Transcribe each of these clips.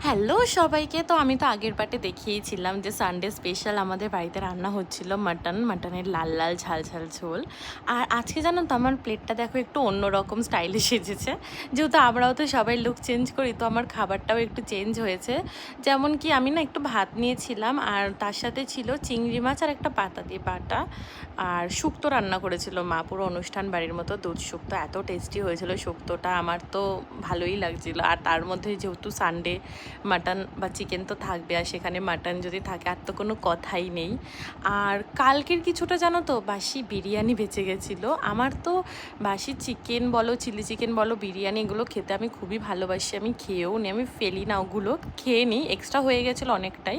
Hello সবাইকে। তো আমি তো আগের পার্টে দেখিয়েছিলাম যে সানডে স্পেশাল আমাদের বাড়িতে রান্না হচ্ছিল মাটনের লাল লাল ঝাল ঝাল ঝোল। আর আজকে জানো তো আমার প্লেটটা দেখো একটু অন্যরকম স্টাইলে সেজেছে। যেহেতু আমরাও তো সবাই লুক চেঞ্জ করি, তো আমার খাবারটাও একটু চেঞ্জ হয়েছে। যেমন কি আমি না একটু ভাত নিয়েছিলাম, আর তার সাথে ছিল চিংড়ি মাছ আর একটা পাতা দিয়ে বাটা, আর শুক্তো রান্না করেছিল মা, পুরো অনুষ্ঠান বাড়ির মতো দুধ শুক্তো। এত টেস্টি হয়েছিল শুক্তোটা, আমার তো ভালোই লাগছিল। আর তার মধ্যে যেহেতু সানডে মাটন বা চিকেন তো থাকবে, আর সেখানে মাটন যদি থাকে আর তো কোনো কথাই নেই। আর কালকের কিছুটা জানো তো বাসি বিরিয়ানি বেঁচে গেছিলো। আমার তো বাসি চিকেন বলো, চিলি চিকেন বলো, বিরিয়ানি এগুলো খেতে আমি খুবই ভালোবাসি। আমি খেয়েও নিই, আমি ফেলি না, ওগুলো খেয়ে নিই। এক্সট্রা হয়ে গেছিলো অনেকটাই।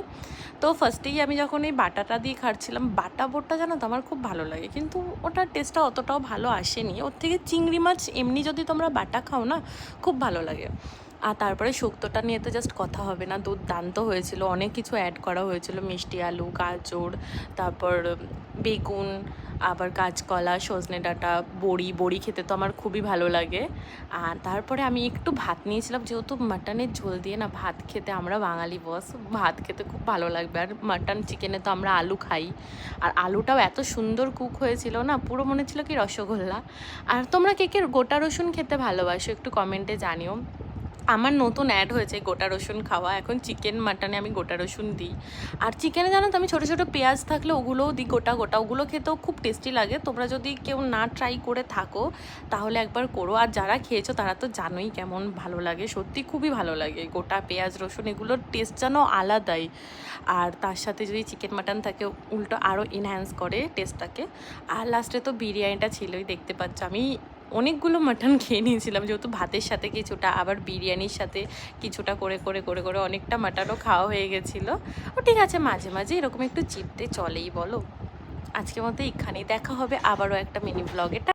তো ফার্স্টেই আমি যখন এই বাটাটা দিয়ে খাচ্ছিলাম, বাটা বোটটা জানো তো আমার খুব ভালো লাগে, কিন্তু ওটার টেস্টটা অতটাও ভালো আসেনি। ওর থেকে চিংড়ি মাছ এমনি যদি তোমরা বাটা খাও না, খুব ভালো লাগে। আর তারপরে শুক্তোটা নিয়ে তো জাস্ট কথা হবে না, দুর্দান্ত হয়েছিল। অনেক কিছু অ্যাড করা হয়েছিল, মিষ্টি আলু, গাজর, তারপর বেগুন, আবার কাঁচকলা, সজনে ডাঁটা, বড়ি খেতে তো আমার খুবই ভালো লাগে। আর তারপরে আমি একটু ভাত নিয়েছিলাম, যেহেতু মাটনের ঝোল দিয়ে না ভাত খেতে, আমরা বাঙালি বস, ভাত খেতে খুব ভালো লাগবে। আর মাটন চিকেনে তো আমরা আলু খাই, আর আলুটাও এত সুন্দর কুক হয়েছিল না, পুরো মনে ছিল কি রসগোল্লা। আর তোমরা কে কে গোটা রসুন খেতে ভালোবাসো একটু কমেন্টে জানিও। আমার নতুন অ্যাড হয়েছে গোটা রসুন খাওয়া, এখন চিকেন মাটনে আমি গোটা রসুন দিই। আর চিকেনে জানো তো আমি ছোটো ছোটো পেঁয়াজ থাকলে ওগুলোও দিই গোটা গোটা, ওগুলো খেতেও খুব টেস্টি লাগে। তোমরা যদি কেউ না ট্রাই করে থাকো তাহলে একবার করো। আর যারা খেয়েছো তারা তো জানোই কেমন ভালো লাগে, সত্যি খুবই ভালো লাগে গোটা পেঁয়াজ রসুন, এগুলোর টেস্ট যেন আলাদাই। আর তার সাথে যদি চিকেন মাটন থাকে উল্টো আরও এনহ্যান্স করে টেস্টটাকে। আর লাস্টে তো বিরিয়ানিটা ছিলই, দেখতে পাচ্ছ আমি অনেকগুলো মাটন খেয়ে নিয়েছিলাম, যেহেতু ভাতের সাথে কিছুটা, আবার বিরিয়ানির সাথে কিছুটা করে করে করে করে অনেকটা মাটনও খাওয়া হয়ে গেছিলো। ও ঠিক আছে, মাঝে মাঝে এরকম একটু চিপতে চলেই বলো। আজকের মতো এখানেই দেখা হবে আবারও একটা মিনি ব্লগে।